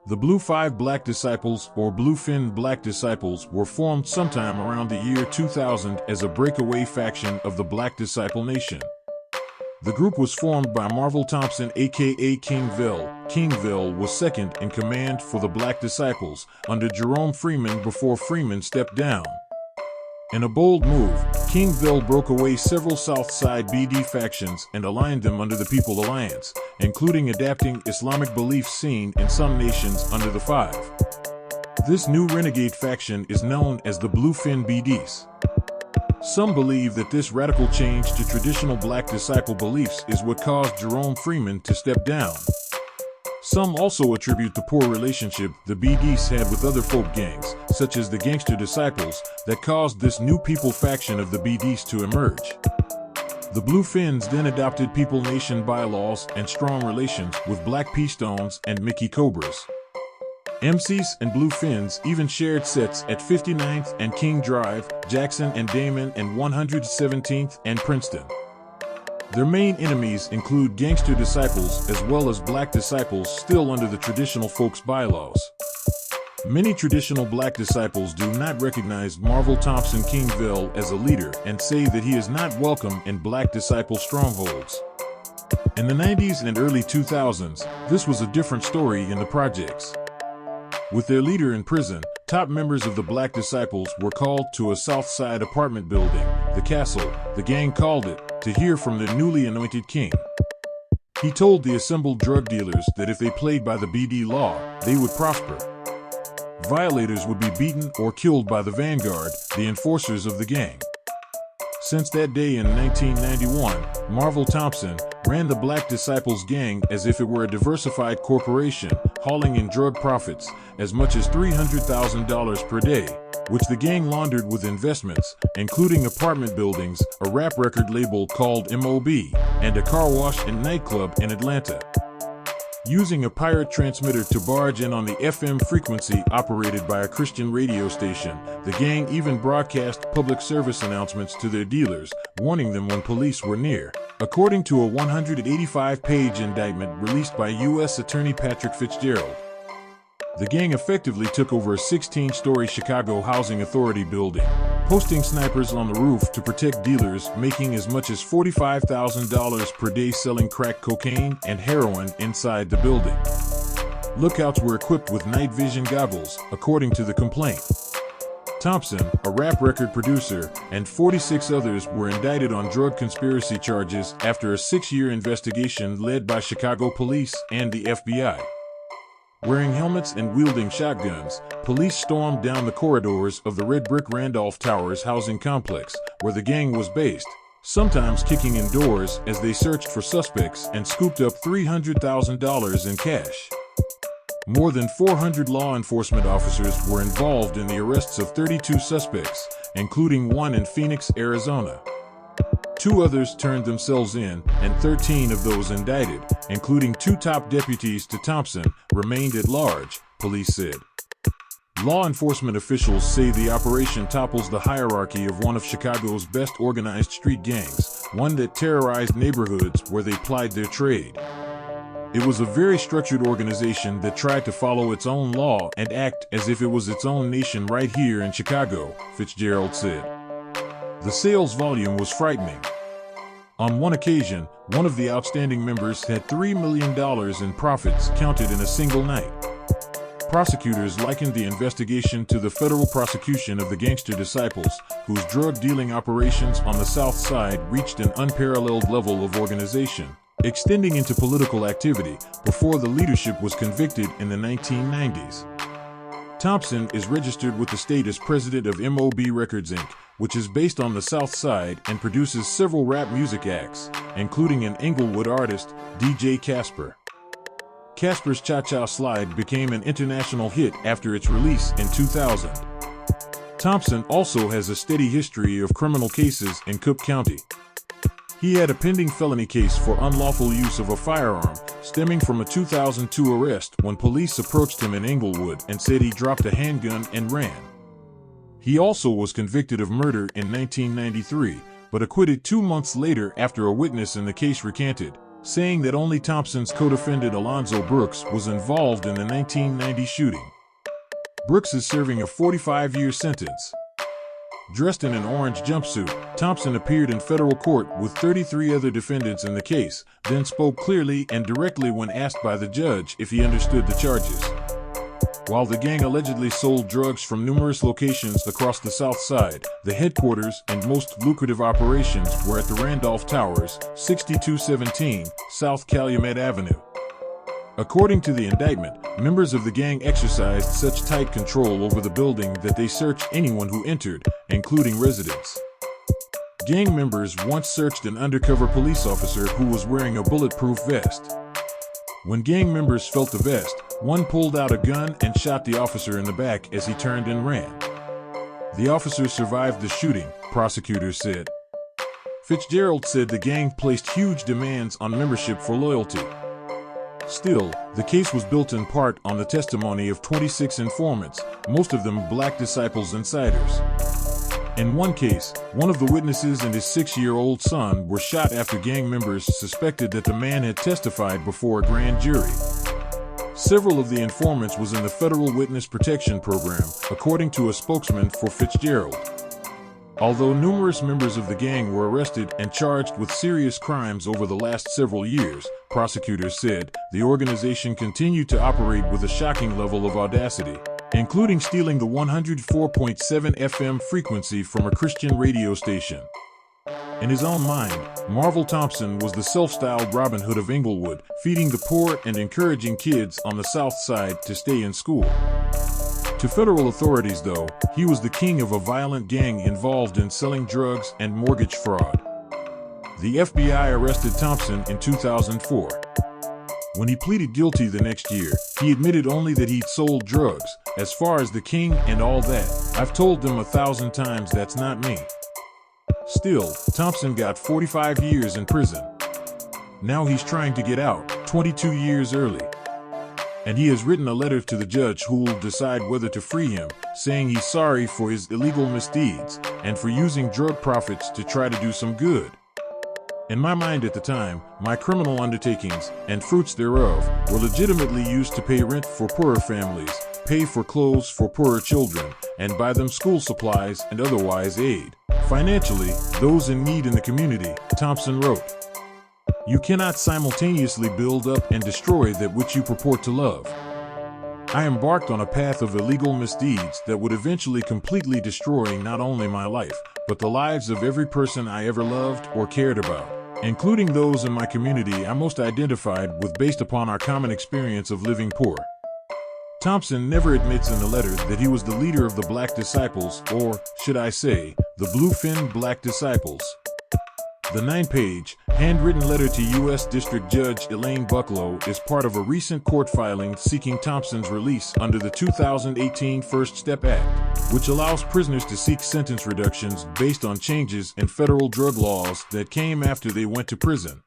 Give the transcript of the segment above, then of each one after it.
The Blue Five Black Disciples, or Bluefin Black Disciples, were formed sometime around the year 2000 as a breakaway faction of the Black Disciple Nation. The group was formed by Marvel Thompson aka Kingville. Kingville was second in command for the Black Disciples under Jerome Freeman before Freeman stepped down. In a bold move, Kingville broke away several South Side BD factions and aligned them under the People Alliance, including adapting Islamic beliefs seen in some nations under the Five. This new renegade faction is known as the Bluefin BDs. Some believe that this radical change to traditional Black disciple beliefs is what caused Jerome Freeman to step down. Some also attribute the poor relationship the BDs had with other folk gangs, such as the Gangster Disciples, that caused this new People faction of the BDs to emerge. The Bluefins then adopted People Nation bylaws and strong relations with Black P-Stones and Mickey Cobras. MCs and Bluefins even shared sets at 59th and King Drive, Jackson and Damon and 117th and Princeton. Their main enemies include Gangster Disciples as well as Black Disciples still under the traditional folks bylaws. Many traditional Black disciples do not recognize Marvel Thompson Kingville as a leader and say that he is not welcome in Black disciple strongholds. In the 90s and early 2000s, this was a different story in the projects. With their leader in prison, top members of the Black Disciples were called to a South Side apartment building, the Castle, the gang called it, to hear from the newly anointed king. He told the assembled drug dealers that if they played by the BD law, they would prosper. Violators would be beaten or killed by the vanguard, the enforcers of the gang. Since that day in 1991, Marvel Thompson ran the Black Disciples gang as if it were a diversified corporation, hauling in drug profits as much as $300,000 per day, which the gang laundered with investments, including apartment buildings, a rap record label called MOB, and a car wash and nightclub in Atlanta. Using a pirate transmitter to barge in on the FM frequency operated by a Christian radio station, the gang even broadcast public service announcements to their dealers, warning them when police were near. According to a 185-page indictment released by U.S. Attorney Patrick Fitzgerald, the gang effectively took over a 16-story Chicago Housing Authority building, posting snipers on the roof to protect dealers, making as much as $45,000 per day selling crack cocaine and heroin inside the building. Lookouts were equipped with night vision goggles, according to the complaint. Thompson, a rap record producer, and 46 others were indicted on drug conspiracy charges after a 6-year investigation led by Chicago police and the FBI. Wearing helmets and wielding shotguns, police stormed down the corridors of the red brick Randolph Towers housing complex, where the gang was based, sometimes kicking in doors as they searched for suspects and scooped up $300,000 in cash. More than 400 law enforcement officers were involved in the arrests of 32 suspects, including one in Phoenix, Arizona. 2 others turned themselves in, and 13 of those indicted, including 2 top deputies to Thompson, remained at large, police said. Law enforcement officials say the operation topples the hierarchy of one of Chicago's best organized street gangs, one that terrorized neighborhoods where they plied their trade. It was a very structured organization that tried to follow its own law and act as if it was its own nation right here in Chicago, Fitzgerald said. The sales volume was frightening. On one occasion, one of the outstanding members had $3 million in profits counted in a single night. Prosecutors likened the investigation to the federal prosecution of the Gangster Disciples, whose drug-dealing operations on the South Side reached an unparalleled level of organization, extending into political activity, before the leadership was convicted in the 1990s. Thompson is registered with the state as president of MOB Records Inc., which is based on the South Side and produces several rap music acts, including an Inglewood artist, DJ Casper. Casper's Cha-Cha Slide became an international hit after its release in 2000. Thompson also has a steady history of criminal cases in Cook County. He had a pending felony case for unlawful use of a firearm, stemming from a 2002 arrest when police approached him in Inglewood and said he dropped a handgun and ran. He also was convicted of murder in 1993, but acquitted 2 months later after a witness in the case recanted. saying that only Thompson's co-defendant Alonzo Brooks was involved in the 1990 shooting. Brooks is serving a 45-year sentence. Dressed in an orange jumpsuit, Thompson appeared in federal court with 33 other defendants in the case, then spoke clearly and directly when asked by the judge if he understood the charges. While the gang allegedly sold drugs from numerous locations across the South Side, the headquarters and most lucrative operations were at the Randolph Towers, 6217 South Calumet Avenue. According to the indictment, members of the gang exercised such tight control over the building that they searched anyone who entered, including residents. Gang members once searched an undercover police officer who was wearing a bulletproof vest. When gang members felt the vest, one pulled out a gun and shot the officer in the back as he turned and ran. The officer survived the shooting, prosecutors said. Fitzgerald said the gang placed huge demands on membership for loyalty. Still, the case was built in part on the testimony of 26 informants, most of them Black Disciples insiders. In one case, one of the witnesses and his 6-year-old son were shot after gang members suspected that the man had testified before a grand jury. Several of the informants was in the Federal Witness Protection Program, according to a spokesman for Fitzgerald. Although numerous members of the gang were arrested and charged with serious crimes over the last several years, prosecutors said, the organization continued to operate with a shocking level of audacity, including stealing the 104.7 FM frequency from a Christian radio station. In his own mind, Marvel Thompson was the self-styled Robin Hood of Inglewood, feeding the poor and encouraging kids on the South Side to stay in school. To federal authorities, though, he was the king of a violent gang involved in selling drugs and mortgage fraud. The FBI arrested Thompson in 2004. When he pleaded guilty the next year, he admitted only that he'd sold drugs. As far as the king and all that, I've told them 1,000 times that's not me. Still, Thompson got 45 years in prison. Now he's trying to get out, 22 years early. And he has written a letter to the judge who will decide whether to free him, saying he's sorry for his illegal misdeeds and for using drug profits to try to do some good. In my mind at the time, my criminal undertakings, and fruits thereof, were legitimately used to pay rent for poorer families, pay for clothes for poorer children, and buy them school supplies and otherwise aid financially those in need in the community, Thompson wrote. You cannot simultaneously build up and destroy that which you purport to love. I embarked on a path of illegal misdeeds that would eventually completely destroy not only my life, but the lives of every person I ever loved or cared about, including those in my community I most identified with based upon our common experience of living poor. Thompson never admits in the letter that he was the leader of the Black Disciples, or, should I say, the Bluefin Black Disciples. The 9-page, handwritten letter to U.S. District Judge Elaine Bucklow is part of a recent court filing seeking Thompson's release under the 2018 First Step Act, which allows prisoners to seek sentence reductions based on changes in federal drug laws that came after they went to prison.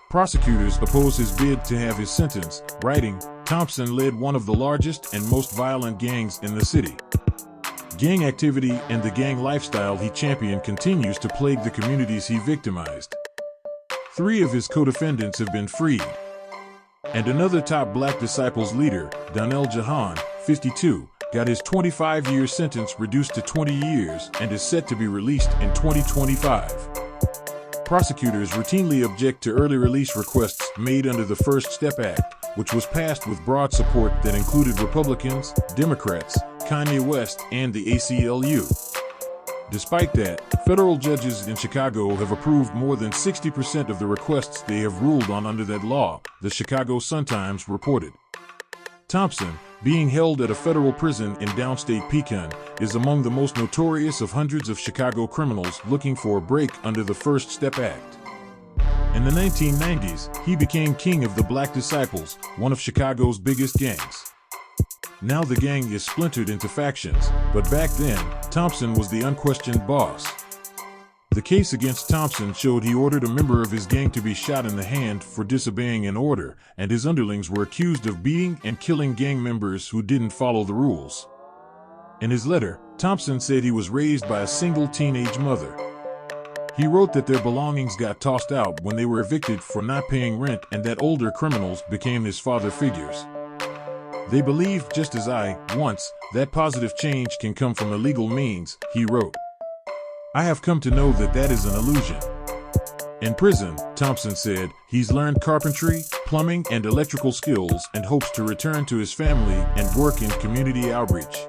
Prosecutors oppose his bid to have his sentence, writing, Thompson led one of the largest and most violent gangs in the city. Gang activity and the gang lifestyle he championed continues to plague the communities he victimized. 3 of his co-defendants have been freed. And another top Black Disciples leader, Donnell Jahan, 52, got his 25-year sentence reduced to 20 years and is set to be released in 2025. Prosecutors routinely object to early release requests made under the First Step Act, which was passed with broad support that included Republicans, Democrats, Kanye West, and the ACLU. Despite that, federal judges in Chicago have approved more than 60% of the requests they have ruled on under that law, the Chicago Sun-Times reported. Thompson, being held at a federal prison in downstate Pecan, is among the most notorious of hundreds of Chicago criminals looking for a break under the First Step Act. In the 1990s, he became king of the Black Disciples, one of Chicago's biggest gangs. Now the gang is splintered into factions, but back then, Thompson was the unquestioned boss. The case against Thompson showed he ordered a member of his gang to be shot in the hand for disobeying an order, and his underlings were accused of beating and killing gang members who didn't follow the rules. In his letter, Thompson said he was raised by a single teenage mother. He wrote that their belongings got tossed out when they were evicted for not paying rent and that older criminals became his father figures. They believe, just as I, once, that positive change can come from illegal means, he wrote. I have come to know that that is an illusion. In prison, Thompson said, he's learned carpentry, plumbing, and electrical skills and hopes to return to his family and work in community outreach.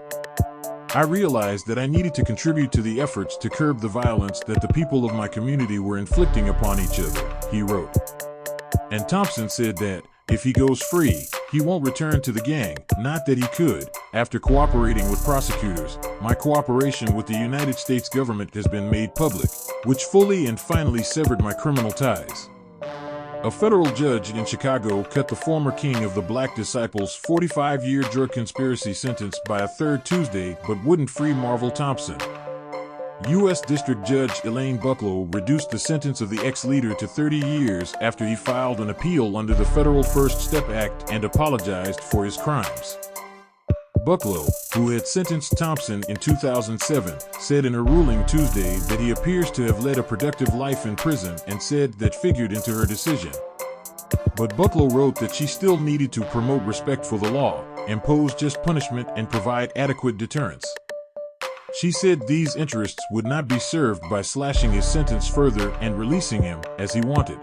I realized that I needed to contribute to the efforts to curb the violence that the people of my community were inflicting upon each other, he wrote. And Thompson said that, if he goes free, he won't return to the gang, not that he could. After cooperating with prosecutors, my cooperation with the United States government has been made public, which fully and finally severed my criminal ties. A federal judge in Chicago cut the former king of the Black Disciples' 45-year drug conspiracy sentence by a third Tuesday but wouldn't free Marvel Thompson. U.S. District Judge Elaine Bucklow reduced the sentence of the ex-leader to 30 years after he filed an appeal under the Federal First Step Act and apologized for his crimes. Bucklow, who had sentenced Thompson in 2007, said in her ruling Tuesday that he appears to have led a productive life in prison and said that figured into her decision. But Bucklow wrote that she still needed to promote respect for the law, impose just punishment, and provide adequate deterrence. She said these interests would not be served by slashing his sentence further and releasing him as he wanted.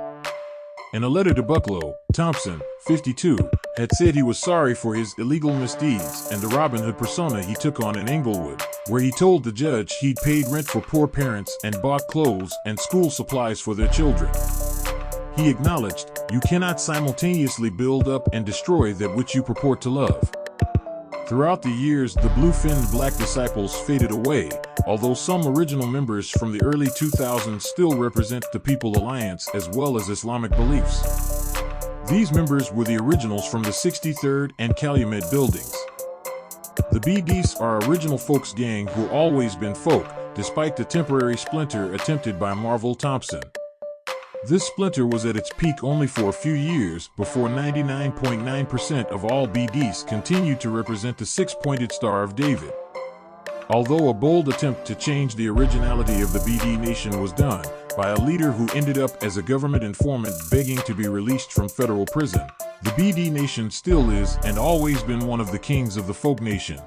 In a letter to Bucklow, Thompson, 52, had said he was sorry for his illegal misdeeds and the Robin Hood persona he took on in Inglewood, where he told the judge he'd paid rent for poor parents and bought clothes and school supplies for their children. He acknowledged, you cannot simultaneously build up and destroy that which you purport to love. Throughout the years, the blue-finned Black Disciples faded away, although some original members from the early 2000s still represent the People Alliance as well as Islamic beliefs. These members were the originals from the 63rd and Calumet buildings. The BDs are original folks gang who always been folk, despite the temporary splinter attempted by Marvel Thompson. This splinter was at its peak only for a few years before 99.9% of all BDs continued to represent the six-pointed Star of David. Although a bold attempt to change the originality of the BD Nation was done by a leader who ended up as a government informant begging to be released from federal prison, the BD Nation still is and always been one of the kings of the folk nation.